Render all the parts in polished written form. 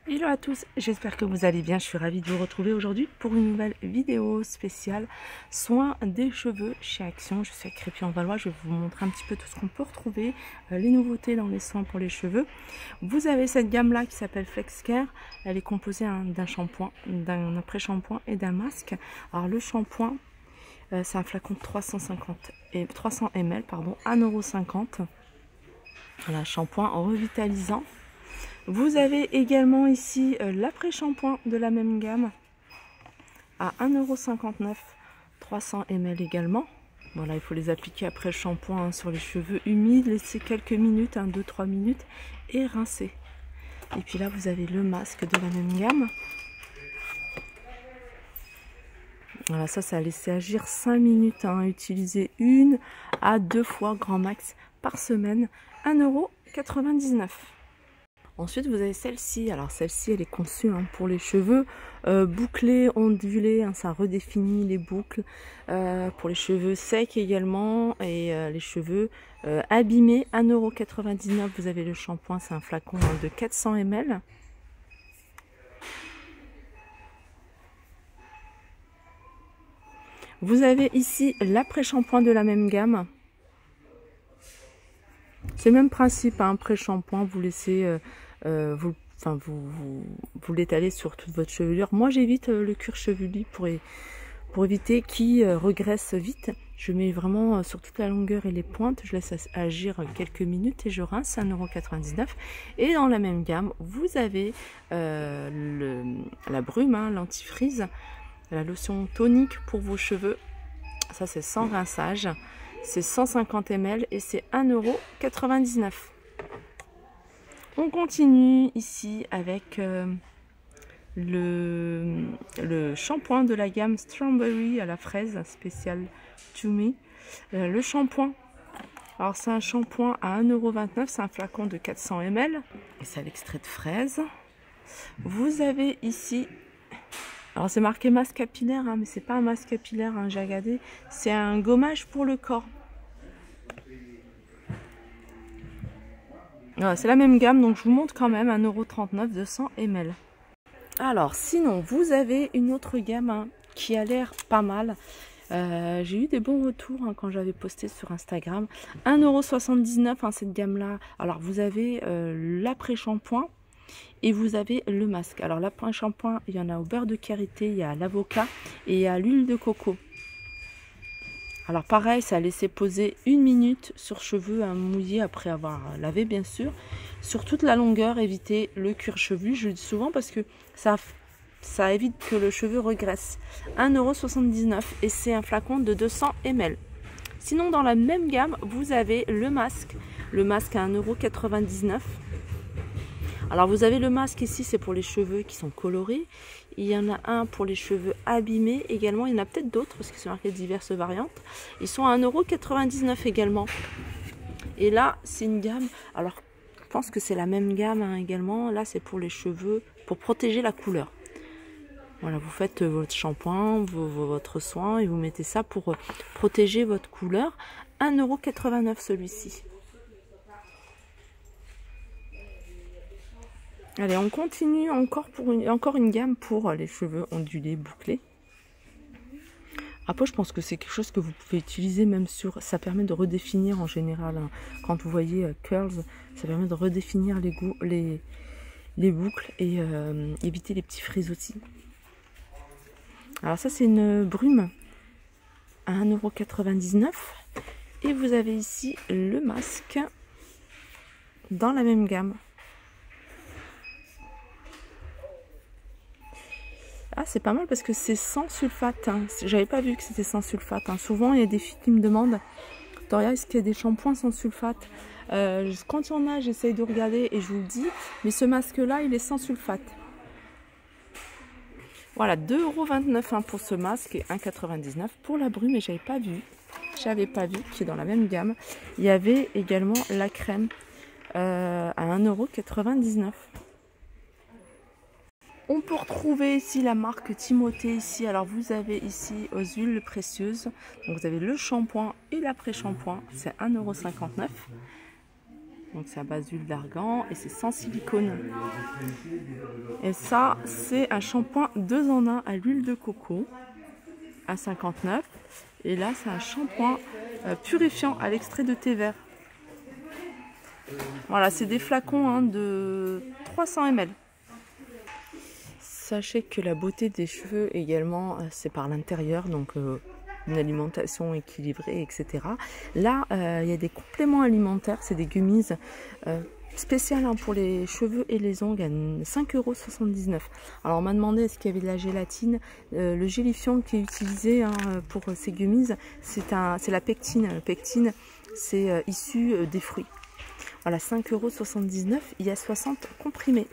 Hello à tous, j'espère que vous allez bien. Je suis ravie de vous retrouver aujourd'hui pour une nouvelle vidéo spéciale soins des cheveux chez Action. Je suis à Crépy-en-Valois, je vais vous montrer un petit peu tout ce qu'on peut retrouver, les nouveautés dans les soins pour les cheveux. Vous avez cette gamme là qui s'appelle FlexCare. Elle est composée d'un shampoing, d'un après-shampoing et d'un masque. Alors le shampoing, c'est un flacon de 300 ml, pardon, 1,50 €. Voilà, shampoing revitalisant. Vous avez également ici l'après-shampoing de la même gamme à 1,59 €, 300 ml également. Voilà, il faut les appliquer après le shampoing sur les cheveux humides, laisser quelques minutes, 2-3 minutes et rincer. Et puis là, vous avez le masque de la même gamme. Voilà, ça a laissé agir 5 minutes, utiliser 1 à 2 fois grand max par semaine, 1,99 €. Ensuite, vous avez celle-ci. Alors, celle-ci, elle est conçue pour les cheveux bouclés, ondulés. Ça redéfinit les boucles. Pour les cheveux secs également. Et les cheveux abîmés. 1,99 €. Vous avez le shampoing. C'est un flacon de 400 ml. Vous avez ici l'après-shampoing de la même gamme. C'est le même principe, pré-shampoing, vous laissez, vous l'étalez sur toute votre chevelure. Moi, j'évite le cuir chevelu pour éviter qu'il regresse vite. Je mets vraiment sur toute la longueur et les pointes. Je laisse agir quelques minutes et je rince, 1,99 €. Et dans la même gamme, vous avez la brume, l'antifreeze, la lotion tonique pour vos cheveux. Ça, c'est sans rinçage. C'est 150 ml et c'est 1,99 €. On continue ici avec le shampoing de la gamme Strawberry à la fraise spécial To Me. Le shampoing, alors c'est un shampoing à 1,29 €, c'est un flacon de 400 ml et c'est à l'extrait de fraise. Vous avez ici, alors c'est marqué masque capillaire, mais c'est pas un masque capillaire, j'ai regardé, c'est un gommage pour le corps. Voilà, c'est la même gamme, donc je vous montre quand même, 1,39 €, 200 ml. Alors, sinon, vous avez une autre gamme qui a l'air pas mal. J'ai eu des bons retours quand j'avais posté sur Instagram. 1,79 €, cette gamme-là. Alors, vous avez l'après-shampoing et vous avez le masque. Alors, l'après-shampoing, il y en a au beurre de karité, il y a à l'avocat et il y a à l'huile de coco. Alors pareil, ça a laissé poser 1 minute sur cheveux mouillés après avoir lavé bien sûr. Sur toute la longueur, éviter le cuir chevelu, je le dis souvent parce que ça évite que le cheveu regresse. 1,79 € et c'est un flacon de 200 ml. Sinon dans la même gamme, vous avez le masque. Le masque à 1,99 €. Alors vous avez le masque ici, c'est pour les cheveux qui sont colorés. Il y en a un pour les cheveux abîmés également. Il y en a peut-être d'autres parce que c'est marqué diverses variantes. Ils sont à 1,99 € également. Et là, c'est une gamme. Alors, je pense que c'est la même gamme également. Là, c'est pour les cheveux, pour protéger la couleur. Voilà, vous faites votre shampoing, votre soin et vous mettez ça pour protéger votre couleur. 1,89 € celui-ci. Allez, on continue encore une gamme pour les cheveux ondulés, bouclés. Après, je pense que c'est quelque chose que vous pouvez utiliser même sur... Ça permet de redéfinir en général, quand vous voyez curls, ça permet de redéfinir les boucles et éviter les petits frizz aussi. Alors ça, c'est une brume à 1,99 €. Et vous avez ici le masque dans la même gamme. Ah, c'est pas mal parce que c'est sans sulfate. J'avais pas vu que c'était sans sulfate. Souvent, il y a des filles qui me demandent, Victoria, est-ce qu'il y a des shampoings sans sulfate? Quand il y en a, j'essaye de regarder et je vous le dis. Mais ce masque-là, il est sans sulfate. Voilà, 2,29 € pour ce masque et 1,99 € pour la brume. Et j'avais pas vu qui est dans la même gamme. Il y avait également la crème à 1,99 €. On peut retrouver ici la marque Timothée ici. Alors vous avez ici aux huiles précieuses. Donc vous avez le shampoing et l'après-shampoing. C'est 1,59 €. Donc c'est à base d'huile d'argan et c'est sans silicone. Et ça, c'est un shampoing 2 en 1 à l'huile de coco à 59. Et là, c'est un shampoing purifiant à l'extrait de thé vert. Voilà, c'est des flacons hein, de 300 ml. Sachez que la beauté des cheveux également, c'est par l'intérieur, donc une alimentation équilibrée, etc. Là, il y a des compléments alimentaires, c'est des gummies spéciales hein, pour les cheveux et les ongles à 5,79 €. Alors on m'a demandé est-ce qu'il y avait de la gélatine. Le gélifiant qui est utilisé hein, pour ces gummies, c'est la pectine. La pectine, c'est issu des fruits. Voilà, 5,79 €, il y a 60 comprimés.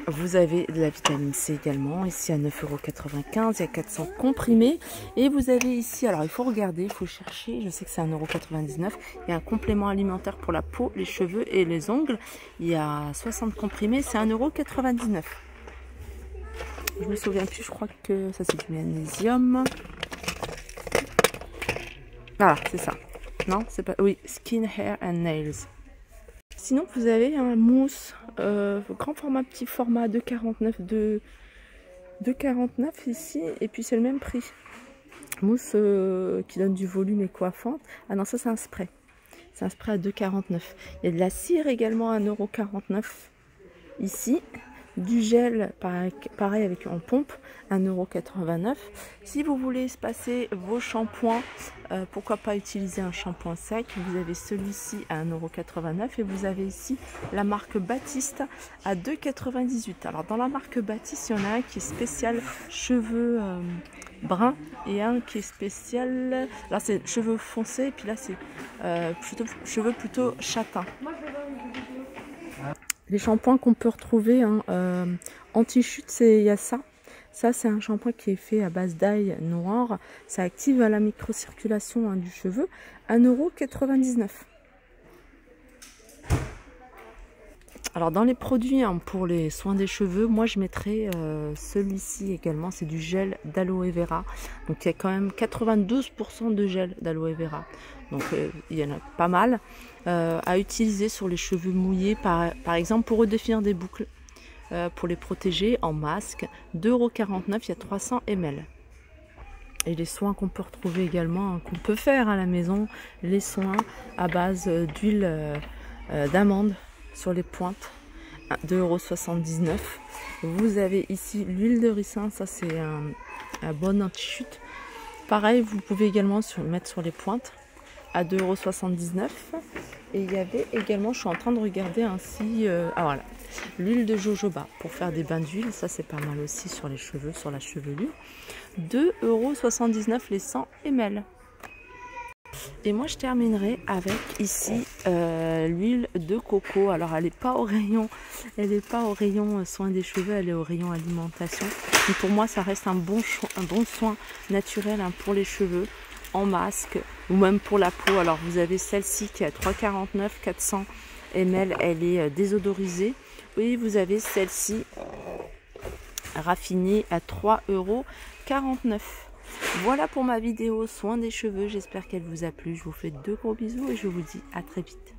Vous avez de la vitamine C également, ici à 9,95 €, il y a 400 comprimés. Et vous avez ici, alors il faut regarder, il faut chercher, je sais que c'est 1,99 €. Il y a un complément alimentaire pour la peau, les cheveux et les ongles. Il y a 60 comprimés, c'est 1,99 €. Je me souviens plus, je crois que ça c'est du magnésium. Voilà, c'est ça. Non, c'est pas... Oui, Skin, Hair and Nails. Sinon, vous avez un mousse grand format, petit format, 2,49 ici. Et puis, c'est le même prix. Mousse qui donne du volume et coiffante. Ah non, ça, c'est un spray. C'est un spray à 2,49 €. Il y a de la cire également à 1,49 € ici. Du gel, pareil avec en pompe, 1,89 €. Si vous voulez espacer vos shampoings, pourquoi pas utiliser un shampoing sec. Vous avez celui-ci à 1,89 € et vous avez ici la marque Baptiste à 2,98 €. Alors dans la marque Baptiste, il y en a un qui est spécial cheveux bruns et un qui est spécial... Là c'est cheveux foncés et puis là c'est cheveux plutôt châtains. Les shampoings qu'on peut retrouver hein, anti-chute, il y a ça. Ça, c'est un shampoing qui est fait à base d'ail noir. Ça active la microcirculation hein, du cheveu. 1,99 €. Alors, dans les produits hein, pour les soins des cheveux, moi, je mettrais celui-ci également. C'est du gel d'aloe vera. Donc, il y a quand même 92 % de gel d'aloe vera. Donc, il y en a pas mal à utiliser sur les cheveux mouillés, par exemple, pour redéfinir des boucles. Pour les protéger en masque, 2,49 €, il y a 300 ml. Et les soins qu'on peut retrouver également, hein, qu'on peut faire à la maison, les soins à base d'huile d'amande sur les pointes, 2,79 €. Vous avez ici l'huile de ricin, ça c'est un bon anti-chute. Pareil, vous pouvez également mettre sur les pointes à 2,79 €. Et il y avait également, je suis en train de regarder ainsi, ah voilà, l'huile de jojoba pour faire des bains d'huile, ça c'est pas mal aussi sur les cheveux, sur la chevelure. 2,79 € les 100 ml. Et moi je terminerai avec ici l'huile de coco. Alors elle n'est pas au rayon, soin des cheveux, elle est au rayon alimentation. Mais pour moi ça reste un bon soin naturel hein, pour les cheveux, en masque ou même pour la peau. Alors vous avez celle-ci qui est à 3,49 €, 400 ml, elle est désodorisée. Et vous avez celle-ci raffinée à 3,49 €. Voilà pour ma vidéo soin des cheveux, j'espère qu'elle vous a plu. Je vous fais de gros bisous et je vous dis à très vite.